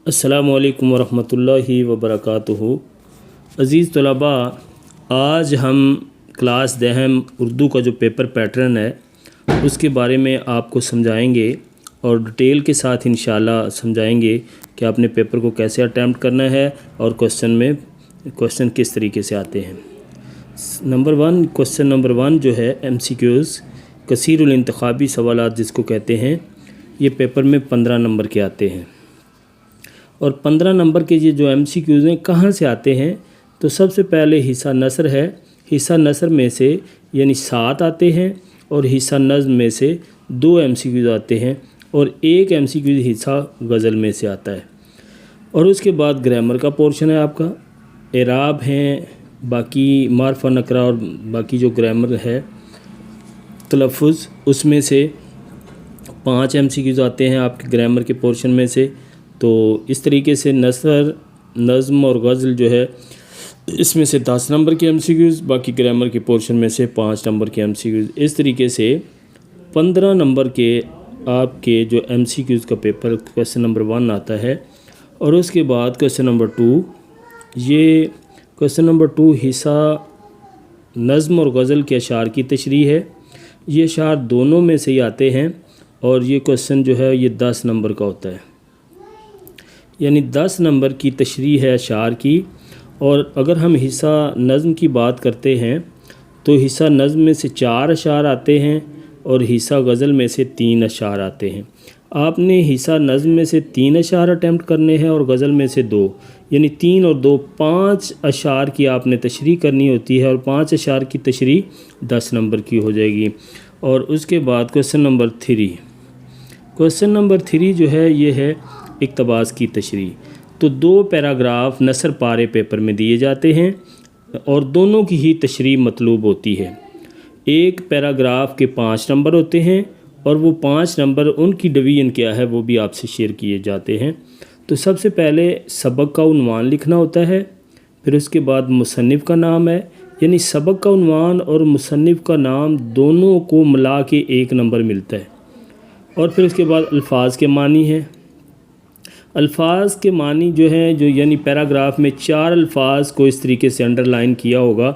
अस्सलामुअलैकुम वरहमतुल्लाहि वबरकातुहू। अज़ीज़ तलबा, आज हम क्लास दहम उर्दू का जो पेपर पैटर्न है उसके बारे में आपको समझाएंगे और डिटेल के साथ इंशाल्लाह समझाएंगे कि आपने पेपर को कैसे अटैम्प्ट करना है और क्वेश्चन किस तरीके से आते हैं। क्वेश्चन नंबर वन जो है MCQs कसीरुल इंतखाबी सवालात जिसको कहते हैं, ये पेपर में 15 नंबर के आते हैं। और 15 नंबर के ये जो MCQs हैं कहाँ से आते हैं, तो सबसे पहले हिस्सा नसर है। हिस्सा नसर में से यानी 7 आते हैं और हिस्सा नज़्म में से 2 MCQs आते हैं और 1 MCQ हिस्सा गज़ल में से आता है। और उसके बाद ग्रामर का पोर्शन है आपका, एराब हैं, बाकी मार्फा नकरा और बाकी जो ग्रामर है तलफ़ुज़, उसमें से 5 MCQs आते हैं आपके ग्रामर के पोर्शन में से। तो इस तरीके से नसर, नज़्म और गज़ल जो है इसमें से 10 नंबर के MCQs, बाकी ग्रामर के पोर्शन में से 5 नंबर के MCQs। इस तरीके से 15 नंबर के आपके जो MCQs का पेपर क्वेश्चन नंबर 1 आता है। और उसके बाद क्वेश्चन नंबर 2, ये क्वेश्चन नंबर 2 हिस्सा नज़्म और गज़ल के अशार की तशरीह है। ये अशार दोनों में से ही आते हैं और ये क्वेश्चन जो है ये 10 नंबर का होता है, यानी 10 नंबर की तशरीह है अशार की। और अगर हम हिस्सा नज़्म की बात करते हैं तो हिस्सा नज़्म में से 4 अशार आते हैं और हिस्सा गज़ल में से 3 अशार आते हैं। आपने हिस्सा नज़्म में से 3 अशार अटैम्प्ट करने हैं और गज़ल में से 2, यानी 3 और 2 5 अशार की आपने तशरीह करनी होती है और 5 अशार की तशरीह 10 नंबर की हो जाएगी। और उसके बाद क्वेश्चन नंबर 3, क्वेश्चन नंबर 3 जो है ये है इक़्तिबास की तशरीह। तो 2 पैराग्राफ नसर पारे पेपर में दिए जाते हैं और दोनों की ही तशरीह मतलूब होती है। एक पैराग्राफ के 5 नंबर होते हैं और वो 5 नंबर उनकी डिवीज़न क्या है वो भी आपसे शेयर किए जाते हैं। तो सबसे पहले सबक का उन्वान लिखना होता है, फिर उसके बाद मुसन्निफ़ का नाम है, यानी सबक का उन्वान और मुसन्निफ़ का नाम दोनों को मिला के 1 नंबर मिलता है। और फिर उसके बाद अल्फाज के मानी हैं। अल्फाज के मानी जो हैं, जो यानी पैराग्राफ में 4 अल्फाज को इस तरीके से अंडरलाइन किया होगा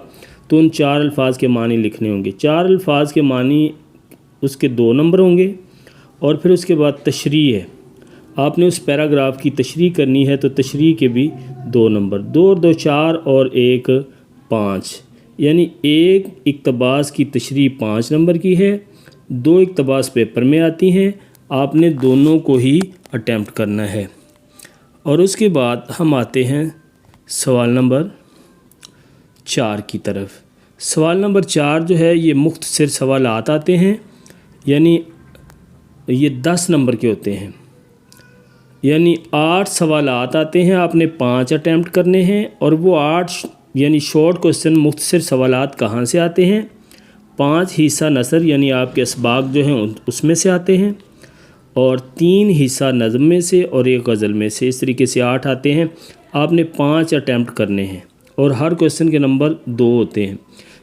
तो उन 4 अल्फाज के मानी लिखने होंगे। 4 अल्फाज के मानी उसके 2 नंबर होंगे। और फिर उसके बाद तशरीह है, आपने उस पैराग्राफ की तशरीह करनी है तो तशरीह के भी 2 नंबर, 2 और 2 4 और 1 5, यानी 1 इक़्तिबास की तशरीह 5 नंबर की है। 2 इक़्तिबास पेपर में आती हैं, आपने दोनों को ही अटैम्प्ट करना है। और उसके बाद हम आते हैं सवाल नंबर 4 की तरफ। सवाल नंबर 4 जो है ये मुख्तसर सवालात आते हैं, यानी ये 10 नंबर के होते हैं, यानी 8 सवालात आते हैं, आपने 5 अटैम्प्ट करने हैं। और वो 8 यानी शॉर्ट क्वेश्चन मुख्तसर सवालात कहाँ से आते हैं, 5 हिस्सा नसर यानी आपके असबाक जो हैं उसमें से आते हैं और 3 हिस्सा नज़्म में से और 1 गज़ल में से। इस तरीके से 8 आते हैं, आपने 5 अटैम्प्ट करने हैं और हर क्वेश्चन के नंबर 2 होते हैं,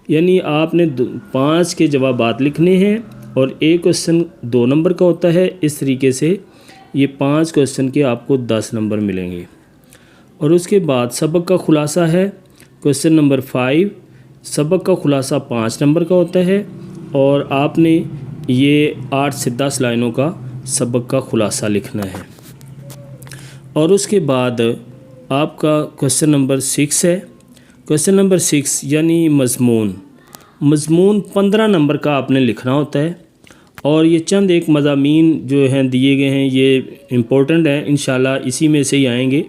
यानी आपने 5 के जवाबात लिखने हैं और 1 क्वेश्चन 2 नंबर का होता है। इस तरीके से ये 5 क्वेश्चन के आपको 10 नंबर मिलेंगे। और उसके बाद सबक का खुलासा है क्वेश्चन नंबर 5। सबक का खुलासा 5 नंबर का होता है और आपने ये 8 से 10 लाइनों का सबक का खुलासा लिखना है। और उसके बाद आपका क्वेश्चन नंबर 6 है। क्वेश्चन नंबर 6 यानी मज़मून 15 नंबर का आपने लिखना होता है। और ये चंद एक मज़ामीन जो हैं दिए गए हैं ये इम्पोर्टेंट हैं, इंशाल्लाह इसी में से ही आएंगे।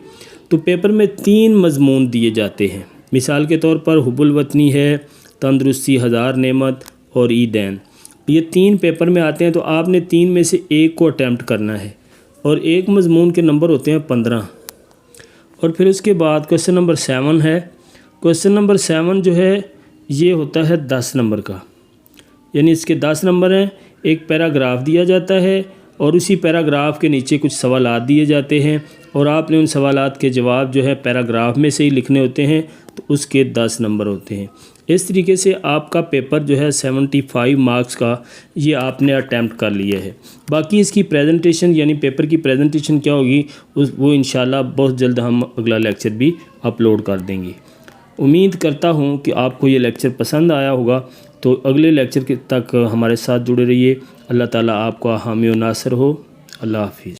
तो पेपर में 3 मज़मून दिए जाते हैं, मिसाल के तौर पर हुब्बुल वतनी है, तंदुरुस्ती, हज़ार नेमत और ईदैन। ये 3 पेपर में आते हैं, तो आपने 3 में से 1 को अटैम्प्ट करना है और 1 मज़मून के नंबर होते हैं 15। और फिर उसके बाद क्वेश्चन नंबर 7 है। क्वेश्चन नंबर 7 जो है ये होता है 10 नंबर का, यानी इसके 10 नंबर हैं। एक पैराग्राफ दिया जाता है और उसी पैराग्राफ के नीचे कुछ सवालात दिए जाते हैं और आपने उन सवालात के जवाब जो है पैराग्राफ में से ही लिखने होते हैं, तो उसके 10 नंबर होते हैं। اس طریقے سے آپ کا پیپر جو ہے 75 مارکس کا یہ آپ نے اٹیمپٹ کر لیا ہے۔ باقی اس کی پریزنٹیشن یعنی پیپر کی پریزنٹیشن کیا ہوگی وہ انشاءاللہ بہت جلد ہم اگلا لیکچر بھی اپلوڈ کر دیں گے۔ امید کرتا ہوں کہ آپ کو یہ لیکچر پسند آیا ہوگا، تو اگلے لیکچر تک ہمارے ساتھ جڑے رہیے۔ اللہ تعالیٰ آپ کا حامی و ناصر ہو۔ اللہ حافظ۔